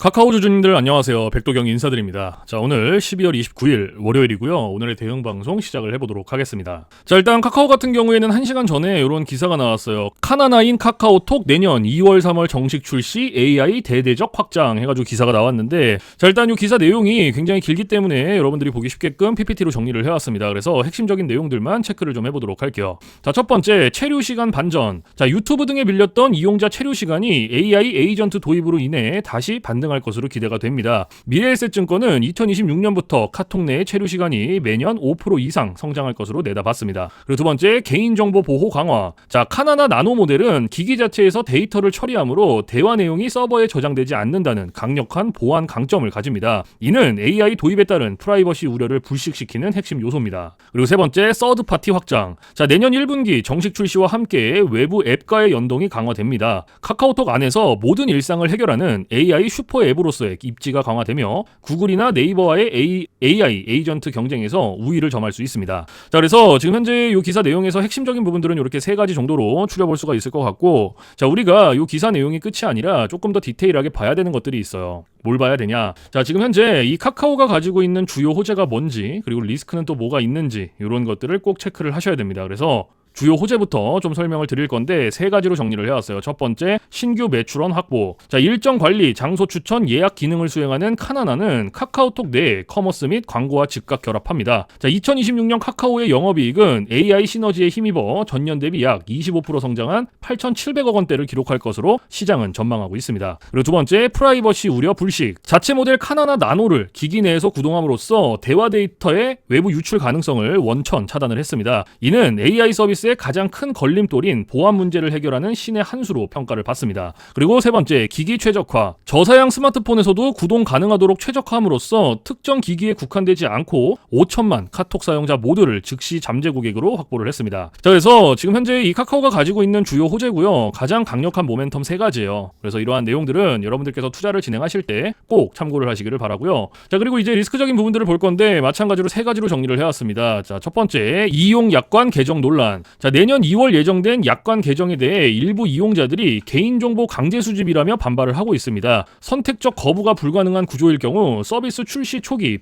카카오 주주님들 안녕하세요. 백도경 인사드립니다. 자, 오늘 12월 29일 월요일이고요. 오늘의 대응 방송 시작을 해보도록 하겠습니다. 자, 일단 카카오 같은 경우에는 1시간 전에 이런 기사가 나왔어요. 카나나인 카카오톡 내년 2월 3월 정식 출시 AI 대대적 확장 해가지고 기사가 나왔는데, 자, 일단 이 기사 내용이 굉장히 길기 때문에 여러분들이 보기 쉽게끔 PPT로 정리를 해왔습니다. 그래서 핵심적인 내용들만 체크를 좀 해보도록 할게요. 자, 첫 번째, 체류 시간 반전. 자, 유튜브 등에 밀렸던 이용자 체류 시간이 AI 에이전트 도입으로 인해 다시 반등할 것으로 기대가 됩니다. 미래에셋증권은 2026년부터 카톡 내의 체류 시간이 매년 5% 이상 성장할 것으로 내다봤습니다. 그리고 두 번째, 개인정보 보호 강화. 자, 카나나 나노 모델은 기기 자체에서 데이터를 처리하므로 대화 내용이 서버에 저장되지 않는다는 강력한 보안 강점을 가집니다. 이는 AI 도입에 따른 프라이버시 우려를 불식시키는 핵심 요소입니다. 그리고 세 번째, 서드파티 확장. 자, 내년 1분기 정식 출시와 함께 외부 앱과의 연동이 강화됩니다. 카카오톡 안에서 모든 일상을 해결하는 AI 슈퍼 앱으로서의 입지가 강화되며 구글이나 네이버와의 AI 에이전트 경쟁에서 우위를 점할 수 있습니다. 자, 그래서 지금 현재 이 기사 내용에서 핵심적인 부분들은 이렇게 세 가지 정도로 추려볼 수가 있을 것 같고, 자, 우리가 이 기사 내용이 끝이 아니라 조금 더 디테일하게 봐야 되는 것들이 있어요. 뭘 봐야 되냐? 자, 지금 현재 이 카카오가 가지고 있는 주요 호재가 뭔지, 그리고 리스크는 또 뭐가 있는지, 이런 것들을 꼭 체크를 하셔야 됩니다. 그래서 주요 호재부터 좀 설명을 드릴 건데 세 가지로 정리를 해왔어요. 첫 번째, 신규 매출원 확보. 자, 일정 관리, 장소 추천, 예약 기능을 수행하는 카나나는 카카오톡 내 커머스 및 광고와 즉각 결합합니다. 자, 2026년 카카오의 영업이익은 AI 시너지에 힘입어 전년 대비 약 25% 성장한 8,700억 원대를 기록할 것으로 시장은 전망하고 있습니다. 그리고 두 번째, 프라이버시 우려 불식. 자체 모델 카나나 나노를 기기 내에서 구동함으로써 대화 데이터의 외부 유출 가능성을 원천 차단을 했습니다. 이는 AI 서비스 가장 큰 걸림돌인 보안 문제를 해결하는 신의 한 수로 평가를 받습니다. 그리고 세 번째, 기기 최적화. 저사양 스마트폰에서도 구동 가능하도록 최적화함으로써 특정 기기에 국한되지 않고 5천만 카톡 사용자 모두를 즉시 잠재 고객으로 확보를 했습니다. 자, 그래서 지금 현재 이 카카오가 가지고 있는 주요 호재고요. 가장 강력한 모멘텀 세 가지예요. 그래서 이러한 내용들은 여러분들께서 투자를 진행하실 때 꼭 참고를 하시기를 바라고요. 자, 그리고 이제 리스크적인 부분들을 볼 건데 마찬가지로 세 가지로 정리를 해왔습니다. 자, 첫 번째, 이용 약관 개정 논란. 자, 내년 2월 예정된 약관 개정에 대해 일부 이용자들이 개인정보 강제 수집이라며 반발을 하고 있습니다. 선택적 거부가 불가능한 구조일 경우 서비스 출시 초기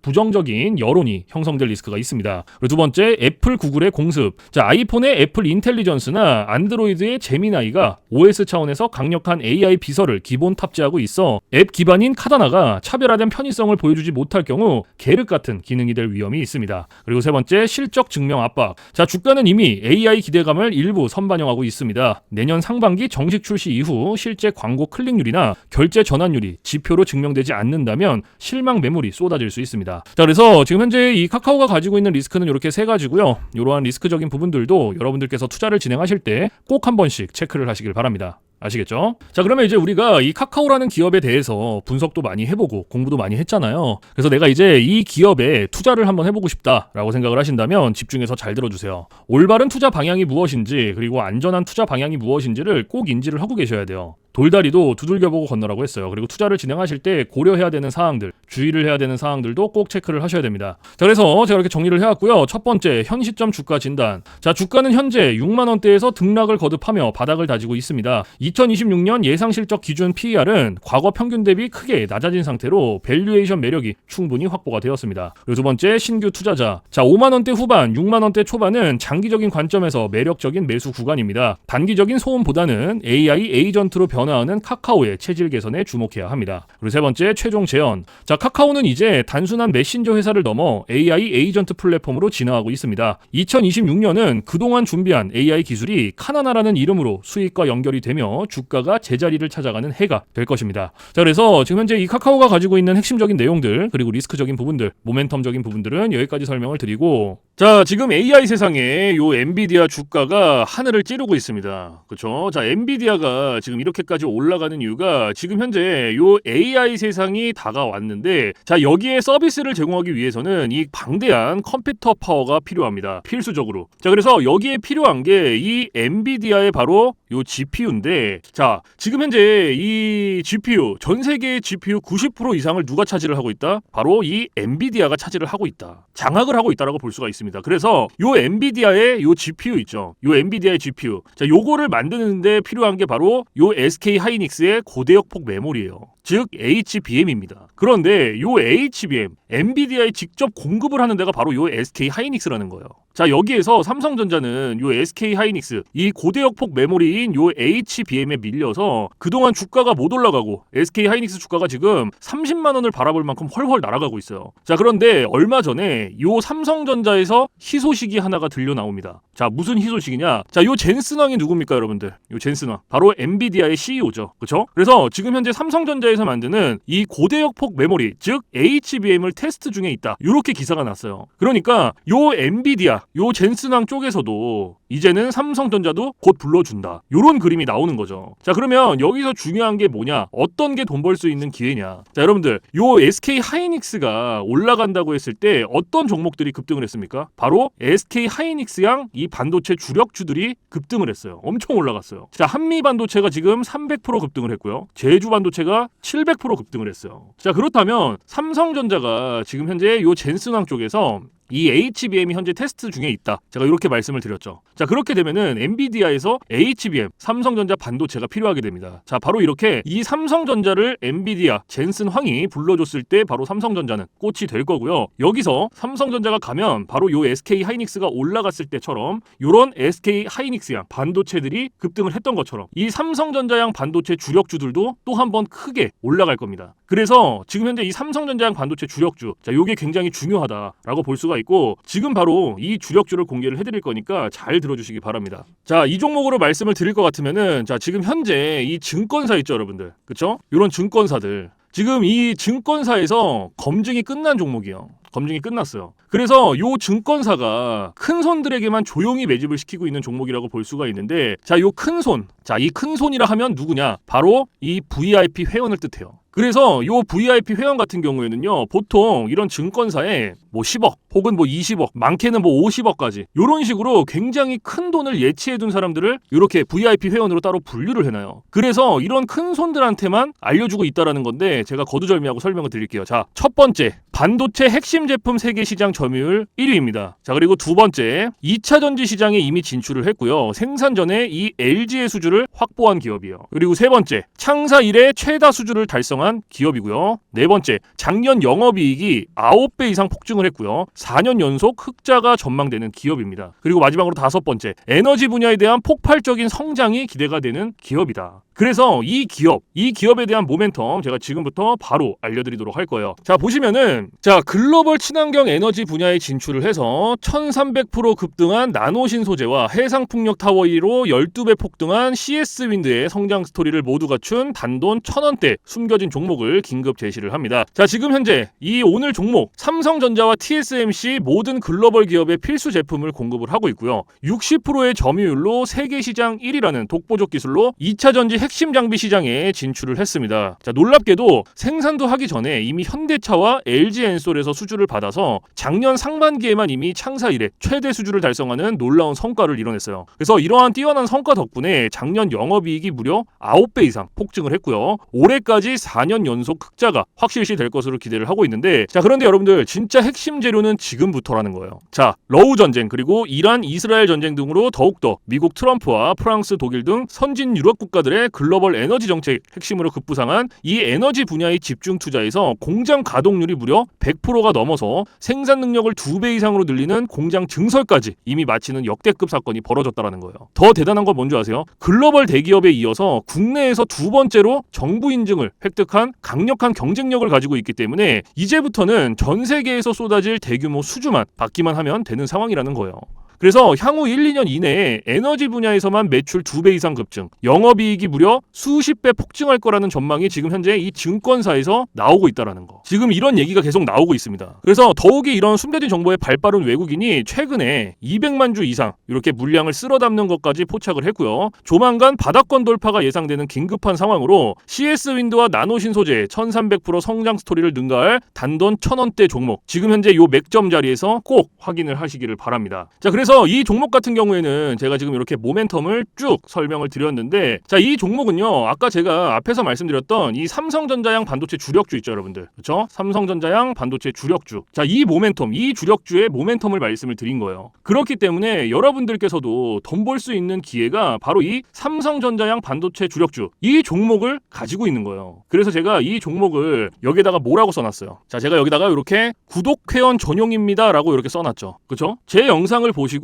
부정적인 여론이 형성될 리스크가 있습니다. 그리고 두 번째, 애플 구글의 공습. 자, 아이폰의 애플 인텔리전스나 안드로이드의 제미나이가 OS 차원에서 강력한 AI 비서를 기본 탑재하고 있어 앱 기반인 카다나가 차별화된 편의성을 보여주지 못할 경우 계륵 같은 기능이 될 위험이 있습니다. 그리고 세 번째, 실적 증명 압박. 자, 주가는 이미 AI 기대감을 일부 선반영하고 있습니다. 내년 상반기 정식 출시 이후 실제 광고 클릭률이나 결제 전환율이 지표로 증명되지 않는다면 실망 매물이 쏟아질 수 있습니다. 자, 그래서 지금 현재 이 카카오가 가지고 있는 리스크는 이렇게 세 가지고요. 이러한 리스크적인 부분들도 여러분들께서 투자를 진행하실 때 꼭 한 번씩 체크를 하시길 바랍니다. 아시겠죠? 자, 그러면 이제 우리가 이 카카오라는 기업에 대해서 분석도 많이 해보고 공부도 많이 했잖아요. 그래서 내가 이제 이 기업에 투자를 한번 해보고 싶다라고 생각을 하신다면 집중해서 잘 들어주세요. 올바른 투자 방향이 무엇인지, 그리고 안전한 투자 방향이 무엇인지를 꼭 인지를 하고 계셔야 돼요. 돌다리도 두들겨보고 건너라고 했어요. 그리고 투자를 진행하실 때 고려해야 되는 사항들, 주의를 해야 되는 사항들도 꼭 체크를 하셔야 됩니다. 자, 그래서 제가 이렇게 정리를 해왔고요. 첫 번째, 현 시점 주가 진단. 자, 주가는 현재 6만 원대에서 등락을 거듭하며 바닥을 다지고 있습니다. 2026년 예상 실적 기준 PER은 과거 평균 대비 크게 낮아진 상태로 밸류에이션 매력이 충분히 확보가 되었습니다. 그리고 두 번째, 신규 투자자. 자, 5만 원대 후반, 6만 원대 초반은 장기적인 관점에서 매력적인 매수 구간입니다. 단기적인 소음보다는 AI 에이전트로 변화하는 카카오의 체질 개선에 주목해야 합니다. 그리고 세 번째, 최종 재현. 자, 카카오는 이제 단순한 메신저 회사를 넘어 AI 에이전트 플랫폼으로 진화하고 있습니다. 2026년은 그동안 준비한 AI 기술이 카나나라는 이름으로 수익과 연결이 되며 주가가 제자리를 찾아가는 해가 될 것입니다. 자, 그래서 지금 현재 이 카카오가 가지고 있는 핵심적인 내용들, 그리고 리스크적인 부분들, 모멘텀적인 부분들은 여기까지 설명을 드리고, 자, 지금 AI 세상에 요 엔비디아 주가가 하늘을 찌르고 있습니다. 그렇죠? 자, 엔비디아가 지금 이렇게까지 올라가는 이유가 지금 현재 요 AI 세상이 다가왔는데, 자, 여기에 서비스를 제공하기 위해서는 이 방대한 컴퓨터 파워가 필요합니다. 필수적으로. 자, 그래서 여기에 필요한 게 이 엔비디아의 바로 요 GPU인데, 자, 지금 현재 이 GPU, 전 세계의 GPU 90% 이상을 누가 차지를 하고 있다? 바로 이 엔비디아가 차지를 하고 있다. 장악을 하고 있다라고 볼 수가 있습니다. 있습니다. 그래서 요 엔비디아의 요 GPU 있죠. 요 엔비디아의 GPU. 자, 요거를 만드는데 필요한 게 바로 요 SK 하이닉스의 고대역폭 메모리예요. 즉 HBM입니다. 그런데 요 HBM, 엔비디아에 직접 공급을 하는 데가 바로 요 SK 하이닉스라는 거예요. 자, 여기에서 삼성전자는 요 SK 하이닉스 이 고대역폭 메모리인 요 HBM에 밀려서 그동안 주가가 못 올라가고 SK 하이닉스 주가가 지금 30만 원을 바라볼 만큼 헐헐 날아가고 있어요. 자, 그런데 얼마 전에 요 삼성전자에서 희소식이 하나가 들려 나옵니다. 자, 무슨 희소식이냐? 자, 요 젠슨왕이 누굽니까, 여러분들? 요 젠슨왕 바로 엔비디아의 CEO죠. 그렇죠? 그래서 지금 현재 삼성전자에서 만드는 이 고대역폭 메모리, 즉 HBM을 테스트 중에 있다. 이렇게 기사가 났어요. 그러니까 요 엔비디아, 요 젠슨왕 쪽에서도 이제는 삼성전자도 곧 불러준다. 요런 그림이 나오는 거죠. 자, 그러면 여기서 중요한 게 뭐냐? 어떤 게 돈 벌 수 있는 기회냐? 자, 여러분들, 요 SK 하이닉스가 올라간다고 했을 때 어떤 종목들이 급등을 했습니까? 바로 SK 하이닉스양 이 반도체 주력주들이 급등을 했어요. 엄청 올라갔어요. 자, 한미 반도체가 지금 300% 급등을 했고요. 제주 반도체가 700% 급등을 했어요. 자, 그렇다면 삼성전자가 지금 현재 요 젠슨왕 쪽에서 이 HBM이 현재 테스트 중에 있다. 제가 이렇게 말씀을 드렸죠. 자, 그렇게 되면은 엔비디아에서 HBM, 삼성전자 반도체가 필요하게 됩니다. 자, 바로 이렇게 이 삼성전자를 엔비디아, 젠슨황이 불러줬을 때 바로 삼성전자는 꽃이 될 거고요. 여기서 삼성전자가 가면 바로 요 SK 하이닉스가 올라갔을 때처럼 요런 SK 하이닉스양 반도체들이 급등을 했던 것처럼 이 삼성전자양 반도체 주력주들도 또 한 번 크게 올라갈 겁니다. 그래서 지금 현재 이 삼성전자양 반도체 주력주, 자, 요게 굉장히 중요하다라고 볼 수가 있고 지금 바로 이 주력주를 공개를 해드릴 거니까 잘 들어주시기 바랍니다. 자, 이 종목으로 말씀을 드릴 것 같으면은 자, 지금 현재 이 증권사 있죠, 여러분들, 그쵸? 이런 증권사들 지금 이 증권사에서 검증이 끝난 종목이에요. 검증이 끝났어요. 그래서 요 증권사가 큰 손들에게만 조용히 매집을 시키고 있는 종목이라고 볼 수가 있는데 자, 요 큰 손, 자, 이 큰 손이라 하면 누구냐? 바로 이 VIP 회원을 뜻해요. 그래서 요 VIP 회원 같은 경우에는요, 보통 이런 증권사에 뭐 10억 혹은 뭐 20억, 많게는 뭐 50억까지 이런 식으로 굉장히 큰 돈을 예치해둔 사람들을 이렇게 VIP 회원으로 따로 분류를 해놔요. 그래서 이런 큰 손들한테만 알려주고 있다라는 건데 제가 거두절미하고 설명을 드릴게요. 자, 첫 번째, 반도체 핵심 제품 세계 시장 점유율 1위입니다. 자, 그리고 두 번째, 2차 전지 시장에 이미 진출을 했고요. 생산 전에 이 LG의 수주를 확보한 기업이에요. 그리고 세 번째, 창사 이래 최다 수주를 달성한 기업이고요. 네 번째, 작년 영업이익이 9배 이상 폭증을 했고요. 4년 연속 흑자가 전망되는 기업입니다. 그리고 마지막으로 다섯 번째, 에너지 분야에 대한 폭발적인 성장이 기대가 되는 기업이다. 그래서 이 기업에 대한 모멘텀 제가 지금부터 바로 알려드리도록 할 거예요. 자, 보시면은 자, 글로벌 친환경 에너지 분야에 진출을 해서 1300% 급등한 나노신 소재와 해상풍력 타워 1위로 12배 폭등한 CS윈드의 성장 스토리를 모두 갖춘 단돈 1000원대 숨겨진 종목을 긴급 제시를 합니다. 자, 지금 현재 이 오늘 종목 삼성전자와 TSMC 모든 글로벌 기업의 필수 제품을 공급을 하고 있고요. 60%의 점유율로 세계 시장 1위라는 독보적 기술로 2차 전지 핵심 장비 시장에 진출을 했습니다. 자, 놀랍게도 생산도 하기 전에 이미 현대차와 LG엔솔에서 수주를 받아서 작년 상반기에만 이미 창사 이래 최대 수주를 달성하는 놀라운 성과를 이뤄냈어요. 그래서 이러한 뛰어난 성과 덕분에 작년 영업이익이 무려 9배 이상 폭증을 했고요. 올해까지 4년 연속 흑자가 확실시 될 것으로 기대를 하고 있는데 자, 그런데 여러분들 진짜 핵심 재료는 지금부터라는 거예요. 자, 러우 전쟁 그리고 이란 이스라엘 전쟁 등으로 더욱더 미국 트럼프와 프랑스 독일 등 선진 유럽 국가들의 글로벌 에너지 정책 핵심으로 급부상한 이 에너지 분야의 집중 투자에서 공장 가동률이 무려 100%가 넘어서 생산 능력을 2배 이상으로 늘리는 공장 증설까지 이미 마치는 역대급 사건이 벌어졌다는 거예요. 더 대단한 건 뭔지 아세요? 글로벌 대기업에 이어서 국내에서 두 번째로 정부 인증을 획득한 강력한 경쟁력을 가지고 있기 때문에 이제부터는 전 세계에서 쏟아질 대규모 수주만 받기만 하면 되는 상황이라는 거예요. 그래서 향후 1, 2년 이내에 에너지 분야에서만 매출 2배 이상 급증, 영업이익이 무려 수십 배 폭증할 거라는 전망이 지금 현재 이 증권사에서 나오고 있다는 거. 지금 이런 얘기가 계속 나오고 있습니다. 그래서 더욱이 이런 숨겨진 정보에 발빠른 외국인이 최근에 200만 주 이상 이렇게 물량을 쓸어 담는 것까지 포착을 했고요. 조만간 바닥권 돌파가 예상되는 긴급한 상황으로 CS윈드와 나노신 소재 1300% 성장 스토리를 능가할 단돈 1000원대 종목, 지금 현재 요 맥점 자리에서 꼭 확인을 하시기를 바랍니다. 자, 그래서 그래서 이 종목 같은 경우에는 제가 지금 이렇게 모멘텀을 쭉 설명을 드렸는데, 자, 이 종목은요, 아까 제가 앞에서 말씀드렸던 이 삼성전자양 반도체 주력주 있죠, 여러분들. 그렇죠? 삼성전자양 반도체 주력주. 자, 이 모멘텀, 이 주력주의 모멘텀을 말씀을 드린 거예요. 그렇기 때문에 여러분들께서도 돈 벌 수 있는 기회가 바로 이 삼성전자양 반도체 주력주, 이 종목을 가지고 있는 거예요. 그래서 제가 이 종목을 여기다가 뭐라고 써놨어요. 자, 제가 여기다가 이렇게 구독회원 전용입니다 라고 이렇게 써놨죠. 그쵸? 제 영상을 보시고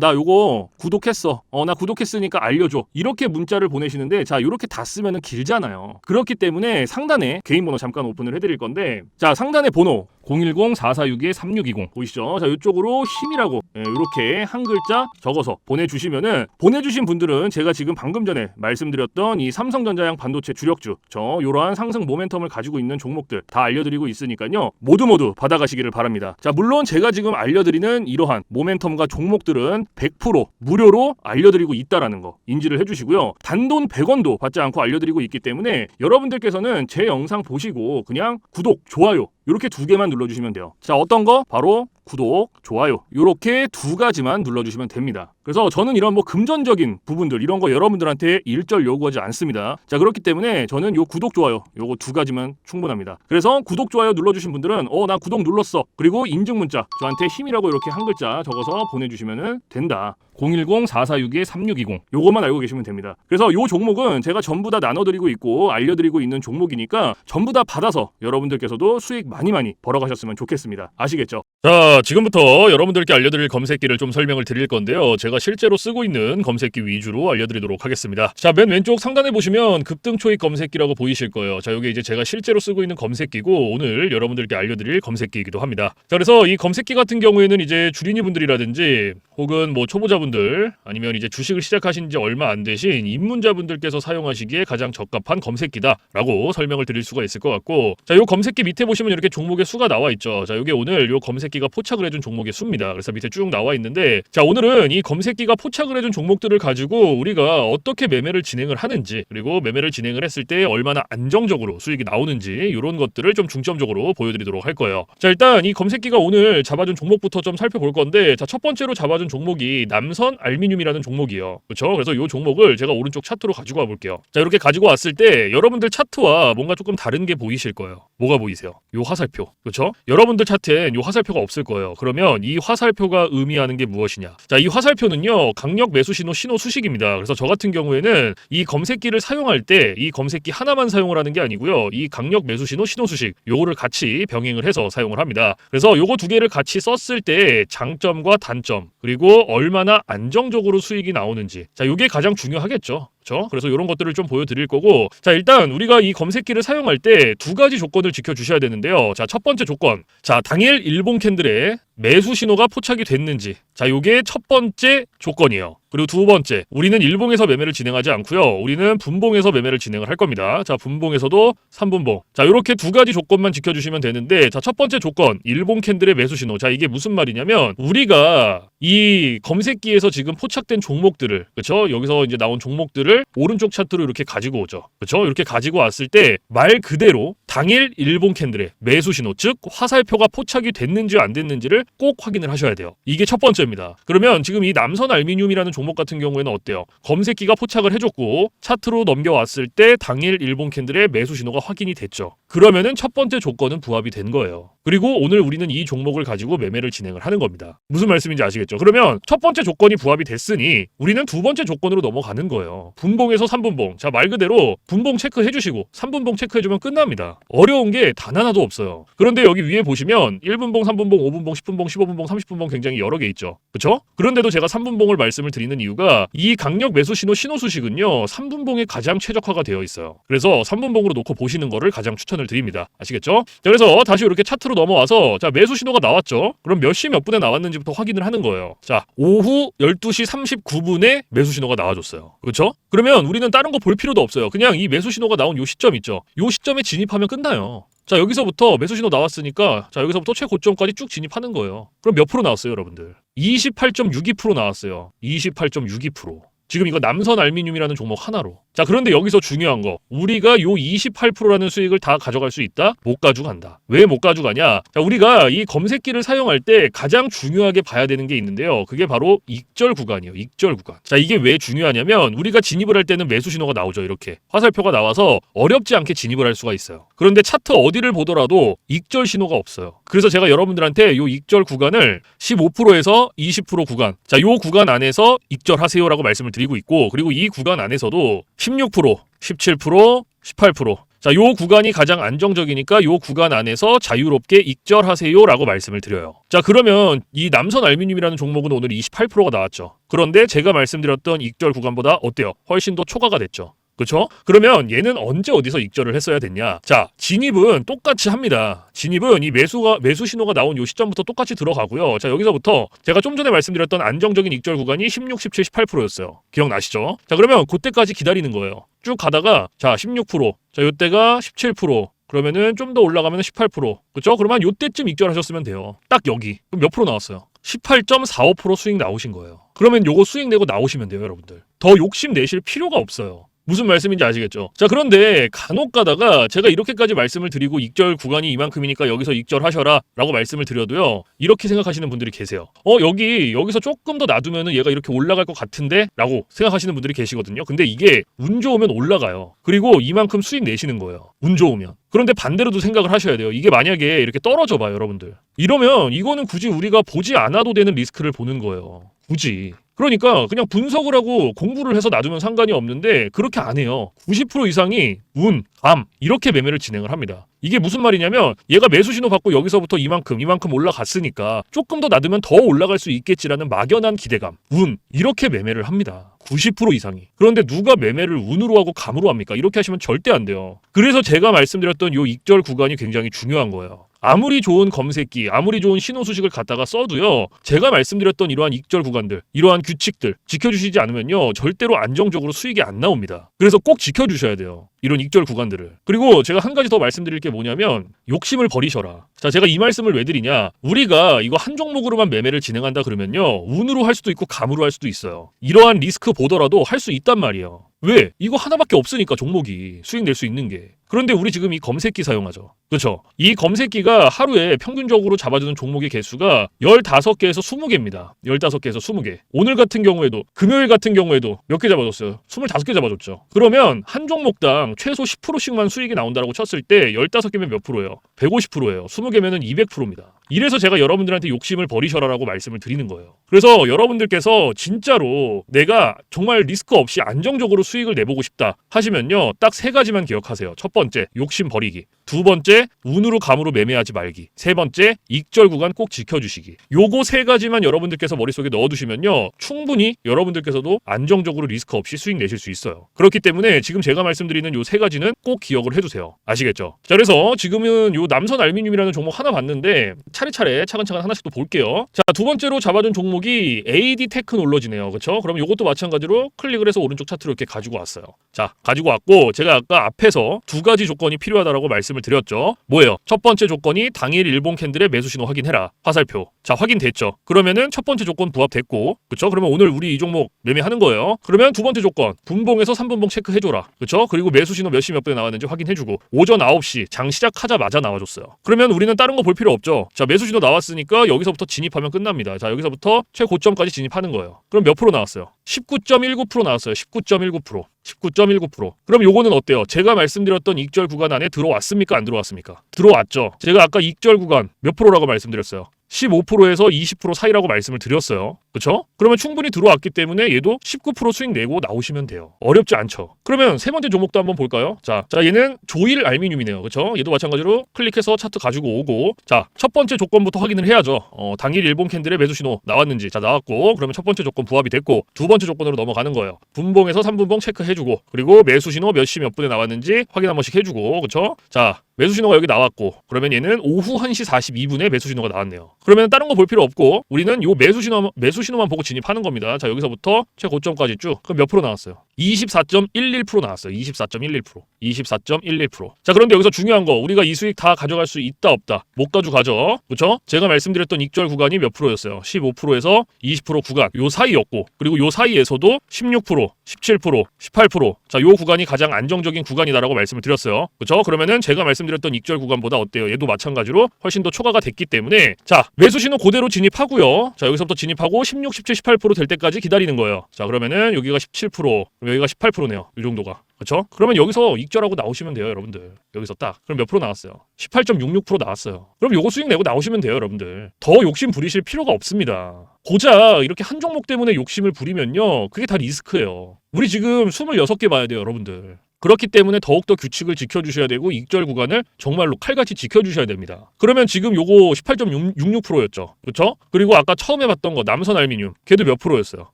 나 요거 구독했어, 나 구독했으니까 알려줘, 이렇게 문자를 보내시는데, 자, 이렇게 다 쓰면은 길잖아요. 그렇기 때문에 상단에 개인 번호 잠깐 오픈을 해드릴 건데, 자, 상단에 번호 010-4462-3620 보이시죠? 자, 이쪽으로 힘이라고 이렇게 한 글자 적어서 보내주시면은, 보내주신 분들은 제가 지금 방금 전에 말씀드렸던 이 삼성전자양 반도체 주력주, 요러한 상승 모멘텀을 가지고 있는 종목들 다 알려드리고 있으니까요, 모두 받아가시기를 바랍니다. 자, 물론 제가 지금 알려드리는 이러한 모멘텀과 종목들은 100% 무료로 알려드리고 있다라는 거 인지를 해주시고요. 단돈 100원도 받지 않고 알려드리고 있기 때문에 여러분들께서는 제 영상 보시고 그냥 구독, 좋아요 이렇게 두 개만 눌러주시면 돼요. 자, 어떤 거? 바로 구독, 좋아요 이렇게 두 가지만 눌러주시면 됩니다. 그래서 저는 이런 뭐 금전적인 부분들 이런 거 여러분들한테 일절 요구하지 않습니다. 자, 그렇기 때문에 저는 요 구독, 좋아요 요거 두 가지만 충분합니다. 그래서 구독, 좋아요 눌러주신 분들은 나 구독 눌렀어, 그리고 인증 문자 저한테 힘이라고 이렇게 한 글자 적어서 보내주시면 된다. 010-4462-3620 요것만 알고 계시면 됩니다. 그래서 요 종목은 제가 전부 다 나눠드리고 있고 알려드리고 있는 종목이니까 전부 다 받아서 여러분들께서도 수익 많이 벌어가셨으면 좋겠습니다. 아시겠죠? 자, 지금부터 여러분들께 알려드릴 검색기를 좀 설명을 드릴 건데요, 제가 실제로 쓰고 있는 검색기 위주로 알려드리도록 하겠습니다. 자, 맨 왼쪽 상단에 보시면 급등 초입 검색기라고 보이실 거예요. 자, 요게 이제 제가 실제로 쓰고 있는 검색기고 오늘 여러분들께 알려드릴 검색기이기도 합니다. 자, 그래서 이 검색기 같은 경우에는 이제 주린이 분들이라든지 혹은 뭐 초보자분들 아니면 이제 주식을 시작하신 지 얼마 안 되신 입문자분들께서 사용하시기에 가장 적합한 검색기다라고 설명을 드릴 수가 있을 것 같고, 자, 요 검색기 밑에 보시면 이렇게 종목의 수가 나와 있죠. 자, 요게 오늘 요 검색기가 포착을 해준 종목의 수입니다. 그래서 밑에 쭉 나와 있는데, 자, 오늘은 이 검색기가 포착을 해준 종목들을 가지고 우리가 어떻게 매매를 진행을 하는지, 그리고 매매를 진행을 했을 때 얼마나 안정적으로 수익이 나오는지 이런 것들을 좀 중점적으로 보여드리도록 할 거예요. 자, 일단 이 검색기가 오늘 잡아준 종목부터 좀 살펴볼 건데, 자, 첫 번째로 잡아준 종목이 남선 알미늄이라는 종목이에요. 그렇죠? 그래서 이 종목을 제가 오른쪽 차트로 가지고 와볼게요. 자, 이렇게 가지고 왔을 때 여러분들 차트와 뭔가 조금 다른 게 보이실 거예요. 뭐가 보이세요? 요 화살표. 그렇죠? 여러분들 차트엔 요 화살표가 없을 거예요. 그러면 이 화살표가 의미하는 게 무엇이냐? 자, 이 화살표는요, 강력 매수 신호 수식입니다. 그래서 저 같은 경우에는 이 검색기를 사용할 때 이 검색기 하나만 사용을 하는 게 아니고요, 이 강력 매수 신호 수식 요거를 같이 병행을 해서 사용을 합니다. 그래서 요거 두 개를 같이 썼을 때 장점과 단점, 그리고 얼마나 안정적으로 수익이 나오는지, 자, 요게 가장 중요하겠죠. 그렇죠? 그래서 이런 것들을 좀 보여드릴 거고, 자, 일단 우리가 이 검색기를 사용할 때 두 가지 조건을 지켜주셔야 되는데요. 자, 첫 번째 조건, 자, 당일 일봉 캔들에 매수 신호가 포착이 됐는지, 자, 요게 첫 번째 조건이에요. 그리고 두 번째, 우리는 일봉에서 매매를 진행하지 않고요, 우리는 분봉에서 매매를 진행을 할 겁니다. 자, 분봉에서도 3분봉. 자, 이렇게 두 가지 조건만 지켜주시면 되는데, 자, 첫 번째 조건, 일봉 캔들의 매수 신호. 자, 이게 무슨 말이냐면 우리가 이 검색기에서 지금 포착된 종목들을, 그렇죠? 여기서 이제 나온 종목들을 오른쪽 차트로 이렇게 가지고 오죠. 그렇죠? 이렇게 가지고 왔을 때 말 그대로 당일 일봉 캔들의 매수 신호, 즉 화살표가 포착이 됐는지 안 됐는지를 꼭 확인을 하셔야 돼요. 이게 첫 번째입니다. 그러면 지금 이 남선 알미늄이라는 종목 같은 경우에는 어때요? 검색기가 포착을 해줬고 차트로 넘겨왔을 때 당일 일봉 캔들의 매수 신호가 확인이 됐죠. 그러면은 첫 번째 조건은 부합이 된 거예요. 그리고 오늘 우리는 이 종목을 가지고 매매를 진행을 하는 겁니다. 무슨 말씀인지 아시겠죠? 그러면 첫 번째 조건이 부합이 됐으니 우리는 두 번째 조건으로 넘어가는 거예요. 분봉에서 3분봉. 자, 말 그대로 분봉 체크해 주시고 3분봉 체크해 주면 끝납니다. 어려운 게 단 하나도 없어요. 그런데 여기 위에 보시면 1분봉, 3분봉, 5분봉, 10분봉, 15분봉, 30분봉 굉장히 여러 개 있죠. 그렇죠? 그런데도 제가 3분봉을 말씀을 드리는 이유가 이 강력 매수 신호 수식은요, 3분봉에 가장 최적화가 되어 있어요. 그래서 3분봉으로 놓고 보시는 거를 가장 추천을 드립니다. 아시겠죠? 자, 그래서 다시 이렇게 차트로 넘어와서, 자, 매수 신호가 나왔죠? 그럼 몇 시 몇 분에 나왔는지부터 확인을 하는 거예요. 자, 오후 12시 39분에 매수 신호가 나와줬어요. 그렇죠? 그러면 우리는 다른 거 볼 필요도 없어요. 그냥 이 매수 신호가 나온 요 시점 있죠? 요 시점에 진입하면 끝나요. 자, 여기서부터 매수 신호 나왔으니까, 자, 여기서부터 최고점까지 쭉 진입하는 거예요. 그럼 몇 프로 나왔어요, 여러분들? 28.62% 나왔어요. 28.62%. 지금 이거 남선 알미늄이라는 종목 하나로. 자, 그런데 여기서 중요한 거. 우리가 요 28%라는 수익을 다 가져갈 수 있다? 못 가져간다. 왜 못 가져가냐? 자, 우리가 이 검색기를 사용할 때 가장 중요하게 봐야 되는 게 있는데요. 그게 바로 익절 구간이에요. 익절 구간. 자, 이게 왜 중요하냐면 우리가 진입을 할 때는 매수 신호가 나오죠. 이렇게. 화살표가 나와서 어렵지 않게 진입을 할 수가 있어요. 그런데 차트 어디를 보더라도 익절 신호가 없어요. 그래서 제가 여러분들한테 요 익절 구간을 15%에서 20% 구간. 자, 요 구간 안에서 익절하세요라고 말씀을 드리고 있고, 그리고 이 구간 안에서도 16%, 17%, 18%. 자, 요 구간이 가장 안정적이니까 요 구간 안에서 자유롭게 익절하세요라고 말씀을 드려요. 자, 그러면 이 남선 알미늄이라는 종목은 오늘 28%가 나왔죠. 그런데 제가 말씀드렸던 익절 구간보다 어때요? 훨씬 더 초과가 됐죠. 그렇죠? 그러면 얘는 언제 어디서 익절을 했어야 됐냐? 자, 진입은 똑같이 합니다. 진입은 이 매수 신호가 나온 요 시점부터 똑같이 들어가고요. 자, 여기서부터 제가 좀 전에 말씀드렸던 안정적인 익절 구간이 16, 17, 18%였어요. 기억나시죠? 자, 그러면 그때까지 기다리는 거예요. 쭉 가다가 자, 16%. 자, 요때가 17%. 그러면은 좀 더 올라가면 18%. 그렇죠? 그러면 요때쯤 익절하셨으면 돼요. 딱 여기. 그럼 몇 프로 나왔어요? 18.45% 수익 나오신 거예요. 그러면 요거 수익 내고 나오시면 돼요, 여러분들. 더 욕심 내실 필요가 없어요. 무슨 말씀인지 아시겠죠? 자, 그런데 간혹 가다가 제가 이렇게까지 말씀을 드리고 익절 구간이 이만큼이니까 여기서 익절하셔라 라고 말씀을 드려도요, 이렇게 생각하시는 분들이 계세요. 여기서 조금 더 놔두면은 얘가 이렇게 올라갈 것 같은데? 라고 생각하시는 분들이 계시거든요. 근데 이게 운 좋으면 올라가요. 그리고 이만큼 수익 내시는 거예요. 운 좋으면. 그런데 반대로도 생각을 하셔야 돼요. 이게 만약에 이렇게 떨어져 봐요, 여러분들. 이러면 이거는 굳이 우리가 보지 않아도 되는 리스크를 보는 거예요. 굳이. 그러니까 그냥 분석을 하고 공부를 해서 놔두면 상관이 없는데 그렇게 안 해요. 90% 이상이 운, 감 이렇게 매매를 진행을 합니다. 이게 무슨 말이냐면 얘가 매수 신호 받고 여기서부터 이만큼 올라갔으니까 조금 더 놔두면 더 올라갈 수 있겠지라는 막연한 기대감, 운 이렇게 매매를 합니다. 90% 이상이. 그런데 누가 매매를 운으로 하고 감으로 합니까? 이렇게 하시면 절대 안 돼요. 그래서 제가 말씀드렸던 요 익절 구간이 굉장히 중요한 거예요. 아무리 좋은 검색기, 아무리 좋은 신호 수식을 갖다가 써도요, 제가 말씀드렸던 이러한 익절 구간들, 이러한 규칙들 지켜주시지 않으면요, 절대로 안정적으로 수익이 안 나옵니다. 그래서 꼭 지켜주셔야 돼요. 이런 익절 구간들을. 그리고 제가 한 가지 더 말씀드릴 게 뭐냐면 욕심을 버리셔라. 자, 제가 이 말씀을 왜 드리냐? 우리가 이거 한 종목으로만 매매를 진행한다 그러면요, 운으로 할 수도 있고 감으로 할 수도 있어요. 이러한 리스크 보더라도 할 수 있단 말이에요. 왜? 이거 하나밖에 없으니까 종목이 수익 낼 수 있는 게. 그런데 우리 지금 이 검색기 사용하죠. 그렇죠? 이 검색기가 하루에 평균적으로 잡아주는 종목의 개수가 15개에서 20개입니다. 15개에서 20개. 오늘 같은 경우에도, 금요일 같은 경우에도 몇 개 잡아줬어요? 25개 잡아줬죠. 그러면 한 종목당 최소 10%씩만 수익이 나온다라고 쳤을 때 15개면 몇 프로예요? 150%예요. 20개면은 200%입니다. 이래서 제가 여러분들한테 욕심을 버리셔라라고 말씀을 드리는 거예요. 그래서 여러분들께서 진짜로 내가 정말 리스크 없이 안정적으로 수익을 내보고 싶다 하시면요, 딱 3가지만 기억하세요. 첫 번째, 욕심 버리기. 두 번째, 운으로 감으로 매매하지 말기. 세 번째, 익절 구간 꼭 지켜주시기. 요거 3가지만 여러분들께서 머릿속에 넣어두시면요, 충분히 여러분들께서도 안정적으로 리스크 없이 수익 내실 수 있어요. 그렇기 때문에 지금 제가 말씀드리는 요 3가지는 꼭 기억을 해두세요. 아시겠죠? 자, 그래서 지금은 요 남선 알미늄이라는 종목 하나 봤는데 차례차례 차근차근 하나씩 또 볼게요. 자, 두 번째로 잡아준 종목이 AD 테크놀로지네요. 그렇죠? 그럼 요것도 마찬가지로 클릭을 해서 오른쪽 차트로 이렇게 가지고 왔어요. 자, 가지고 왔고, 제가 아까 앞에서 2가지 조건이 필요하다라고 말씀을 드렸죠. 뭐예요? 첫 번째 조건이 당일 일본 캔들의 매수 신호 확인해라. 화살표. 자, 확인됐죠. 그러면은 첫 번째 조건 부합됐고, 그렇죠? 그러면 오늘 우리 이 종목 매매하는 거예요. 그러면 두 번째 조건, 분봉에서 3분봉 체크해줘라. 그렇죠? 그리고 매수 신호 몇 시 몇 분에 나왔는지 확인해주고, 오전 9시 장 시작하자마자 나와줬어요. 그러면 우리는 다른 거 볼 필요 없죠. 자, 매수 신호 나왔으니까 여기서부터 진입하면 끝납니다. 자, 여기서부터 최고점까지 진입하는 거예요. 그럼 몇 프로 나왔어요? 19.19% 나왔어요. 19.19%. 19.19%. 그럼 요거는 어때요? 제가 말씀드렸던 익절 구간 안에 들어왔습니까? 안 들어왔습니까? 들어왔죠. 제가 아까 익절 구간 몇 프로라고 말씀드렸어요? 15%에서 20% 사이라고 말씀을 드렸어요. 그렇죠? 그러면 충분히 들어왔기 때문에 얘도 19% 수익 내고 나오시면 돼요. 어렵지 않죠. 그러면 세 번째 종목도 한번 볼까요? 자, 얘는 조일 알미늄이네요. 그렇죠? 얘도 마찬가지로 클릭해서 차트 가지고 오고, 자, 첫 번째 조건부터 확인을 해야죠. 당일 일본 캔들의 매수 신호 나왔는지. 자, 나왔고, 그러면 첫 번째 조건 부합이 됐고, 두 번째 조건으로 넘어가는 거예요. 분봉에서 3분봉 체크해주고, 그리고 매수 신호 몇 시 몇 분에 나왔는지 확인 한 번씩 해주고, 그렇죠? 자, 매수 신호가 여기 나왔고, 그러면 얘는 오후 1시 42분에 매수 신호가 나왔네요. 그러면 다른 거 볼 필요 없고 우리는 요 매수 신호만 보고 진입하는 겁니다. 자, 여기서부터 최고점까지 쭉. 그럼 몇 프로 나왔어요? 24.11% 나왔어요. 24.11%. 24.11%. 자, 그런데 여기서 중요한 거, 우리가 이 수익 다 가져갈 수 있다 없다? 못 가져. 그렇죠? 제가 말씀드렸던 익절 구간이 몇 프로였어요? 15%에서 20% 구간, 요 사이였고, 그리고 요 사이에서도 16%, 17%, 18%. 자, 요 구간이 가장 안정적인 구간이다라고 말씀을 드렸어요. 그렇죠? 그러면은 제가 말씀드렸던 익절 구간보다 어때요? 얘도 마찬가지로 훨씬 더 초과가 됐기 때문에, 자, 매수 신호 그대로 진입하고요. 자, 여기서부터 진입하고 16, 17, 18%될 때까지 기다리는 거예요. 자, 그러면은 여기가 17%, 여기가 18%네요. 이 정도가. 그렇죠? 그러면 여기서 익절하고 나오시면 돼요, 여러분들. 여기서 딱. 그럼 몇 프로 나왔어요? 18.66% 나왔어요. 그럼 요거 수익 내고 나오시면 돼요, 여러분들. 더 욕심 부리실 필요가 없습니다. 고작 이렇게 한 종목 때문에 욕심을 부리면요, 그게 다 리스크예요. 우리 지금 26개 봐야 돼요, 여러분들. 그렇기 때문에 더욱더 규칙을 지켜주셔야 되고 익절 구간을 정말로 칼같이 지켜주셔야 됩니다. 그러면 지금 요거 18.66%였죠. 그렇죠? 그리고 아까 처음에 봤던 거 남선 알미늄, 걔도 몇 프로였어요?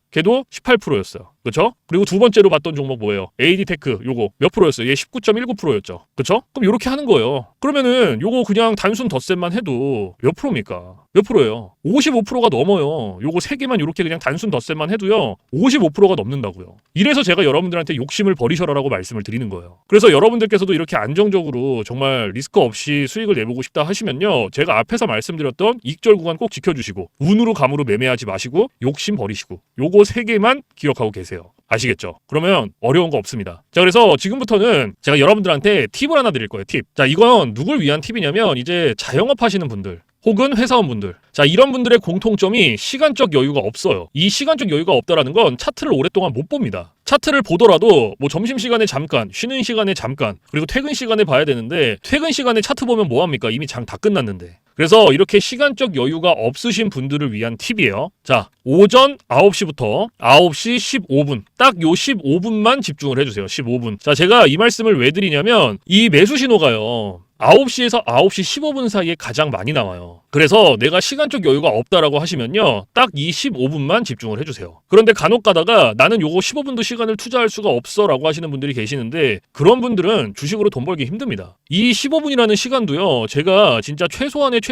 걔도 18%였어요. 그렇죠? 그리고 두 번째로 봤던 종목 뭐예요? AD테크 요거 몇 프로였어요? 얘 19.19%였죠. 그렇죠? 그럼 요렇게 하는 거예요. 그러면은 요거 그냥 단순 덧셈만 해도 몇 프로입니까? 몇 프로예요? 55%가 넘어요. 요거 세 개만 요렇게 그냥 단순 덧셈만 해도요, 55%가 넘는다고요. 이래서 제가 여러분들한테 욕심을 버리셔라라고 말씀을 드리는 거예요. 그래서 여러분들께서도 이렇게 안정적으로 정말 리스크 없이 수익을 내보고 싶다 하시면요, 제가 앞에서 말씀드렸던 익절 구간 꼭 지켜주시고 운으로 감으로 매매하지 마시고 욕심 버리시고 요거 세 개만 기억하고 계세요. 아시겠죠? 그러면 어려운 거 없습니다. 자, 그래서 지금부터는 제가 여러분들한테 팁을 하나 드릴 거예요. 팁. 자, 이건 누굴 위한 팁이냐면 이제 자영업 하시는 분들 혹은 회사원분들. 자, 이런 분들의 공통점이 시간적 여유가 없어요. 이 시간적 여유가 없다라는 건 차트를 오랫동안 못 봅니다. 차트를 보더라도 뭐 점심시간에 잠깐, 쉬는 시간에 잠깐, 그리고 퇴근 시간에 봐야 되는데 퇴근 시간에 차트 보면 뭐합니까? 이미 장 다 끝났는데. 그래서 이렇게 시간적 여유가 없으신 분들을 위한 팁이에요. 자, 오전 9시부터 9시 15분. 딱 요 15분만 집중을 해주세요. 15분. 자, 제가 이 말씀을 왜 드리냐면 이 매수 신호가요, 9시에서 9시 15분 사이에 가장 많이 나와요. 그래서 내가 시간적 여유가 없다라고 하시면요, 딱 이 15분만 집중을 해주세요. 그런데 간혹 가다가 나는 요거 15분도 시간을 투자할 수가 없어 라고 하시는 분들이 계시는데, 그런 분들은 주식으로 돈 벌기 힘듭니다. 이 15분이라는 시간도요, 제가 진짜 최소한의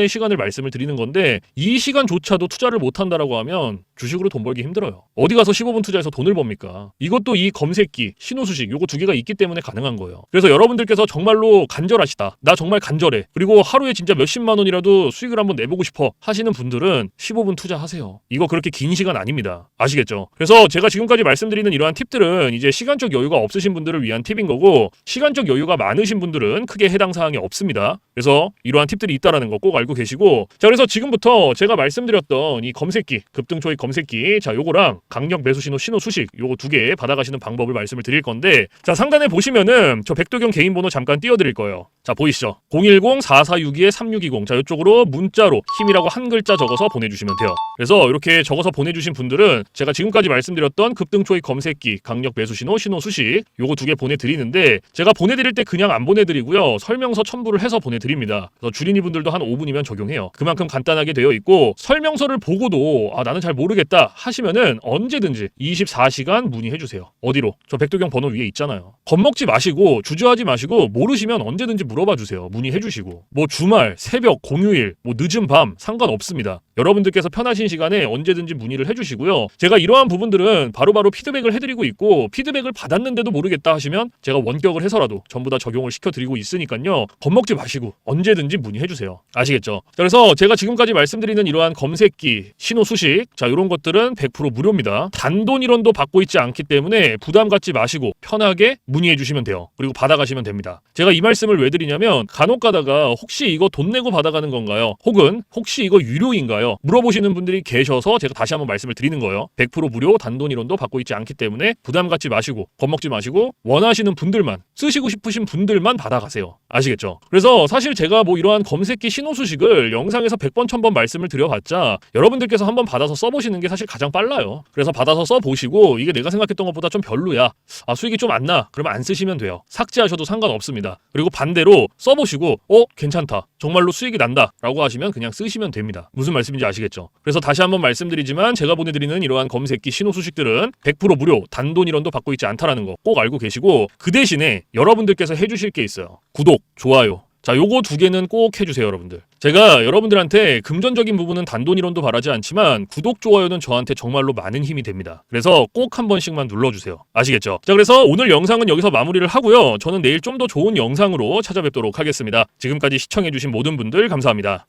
시간을 말씀을 드리는 건데, 이 시간조차도 투자를 못한다라고 하면 주식으로 돈 벌기 힘들어요. 어디 가서 15분 투자해서 돈을 법니까? 이것도 이 검색기, 신호수식 요거 두 개가 있기 때문에 가능한 거예요. 그래서 여러분들께서 정말로 간절하시다, 나 정말 간절해, 그리고 하루에 진짜 몇십만 원이라도 수익을 한번 내보고 싶어 하시는 분들은 15분 투자하세요. 이거 그렇게 긴 시간 아닙니다. 아시겠죠? 그래서 제가 지금까지 말씀드리는 이러한 팁들은 이제 시간적 여유가 없으신 분들을 위한 팁인 거고, 시간적 여유가 많으신 분들은 크게 해당 사항이 없습니다. 그래서 이러한 팁들이 있다라는 거 꼭 알고 계시고, 자, 그래서 지금부터 제가 말씀드렸던 이 검색기, 급등초익 검색기, 자, 요거랑 강력 매수 신호, 신호 수식 요거 두 개 받아가시는 방법을 말씀을 드릴 건데, 자, 상단에 보시면은 저 백도경 개인 번호 잠깐 띄워드릴 거예요. 자, 보이시죠? 010-4462-3620. 자, 이쪽으로 문자로 힘이라고 한 글자 적어서 보내주시면 돼요. 그래서 이렇게 적어서 보내주신 분들은 제가 지금까지 말씀드렸던 급등초익 검색기, 강력 매수 신호, 신호 수식 요거 두 개 보내드리는데, 제가 보내드릴 때 그냥 안 보내드리고요, 설명서 첨부를 해서 보내드립니다. 그래서 주린이 분들도 한 5분이면 적용해요. 그만큼 간단하게 되어 있고, 설명서를 보고도 나는 잘 모르겠다 하시면은 언제든지 24시간 문의해주세요. 어디로? 저 백도경 번호 위에 있잖아요. 겁먹지 마시고 주저하지 마시고 모르시면 언제든지 물어봐 주세요. 문의해주시고, 뭐 주말, 새벽, 공휴일, 뭐 늦은 밤 상관없습니다. 여러분들께서 편하신 시간에 언제든지 문의를 해주시고요. 제가 이러한 부분들은 바로바로 피드백을 해드리고 있고, 피드백을 받았는데도 모르겠다 하시면 제가 원격을 해서라도 전부 다 적용을 시켜드리고 있으니까요, 겁먹지 마시고 언제든지 문의해주세요. 아시겠죠? 그래서 제가 지금까지 말씀드리는 이러한 검색기, 신호 수식, 자, 이런 것들은 100% 무료입니다. 단돈 1원도 받고 있지 않기 때문에 부담 갖지 마시고 편하게 문의해주시면 돼요. 그리고 받아가시면 됩니다. 제가 이 말씀을 왜 드리냐면, 간혹 가다가 혹시 이거 돈 내고 받아가는 건가요? 혹은 혹시 이거 유료인가요? 물어보시는 분들이 계셔서 제가 다시 한번 말씀을 드리는 거예요. 100% 무료, 단돈 1원도 받고 있지 않기 때문에 부담 갖지 마시고 겁먹지 마시고 원하시는 분들만, 쓰시고 싶으신 분들만 받아가세요. 아시겠죠? 그래서 사실 제가 뭐 이러한 검색기 신호 수식을 영상에서 100번 1000번 말씀을 드려봤자 여러분들께서 한번 받아서 써보시는 게 사실 가장 빨라요. 그래서 받아서 써보시고 이게 내가 생각했던 것보다 좀 별로야, 수익이 좀 안 나, 그러면 안 쓰시면 돼요. 삭제하셔도 상관없습니다. 그리고 반대로 써보시고 괜찮다, 정말로 수익이 난다 라고 하시면 그냥 쓰시면 됩니다. 무슨 말씀인지 말씀인지 아시겠죠? 그래서 다시 한번 말씀드리지만 제가 보내드리는 이러한 검색기 신호 수식들은 100% 무료, 단돈 1원도 받고 있지 않다라는 거 꼭 알고 계시고, 그 대신에 여러분들께서 해주실 게 있어요. 구독, 좋아요. 자, 요거 두 개는 꼭 해주세요, 여러분들. 제가 여러분들한테 금전적인 부분은 단돈 1원도 바라지 않지만 구독, 좋아요는 저한테 정말로 많은 힘이 됩니다. 그래서 꼭 한 번씩만 눌러주세요. 아시겠죠? 자, 그래서 오늘 영상은 여기서 마무리를 하고요. 저는 내일 좀 더 좋은 영상으로 찾아뵙도록 하겠습니다. 지금까지 시청해주신 모든 분들 감사합니다.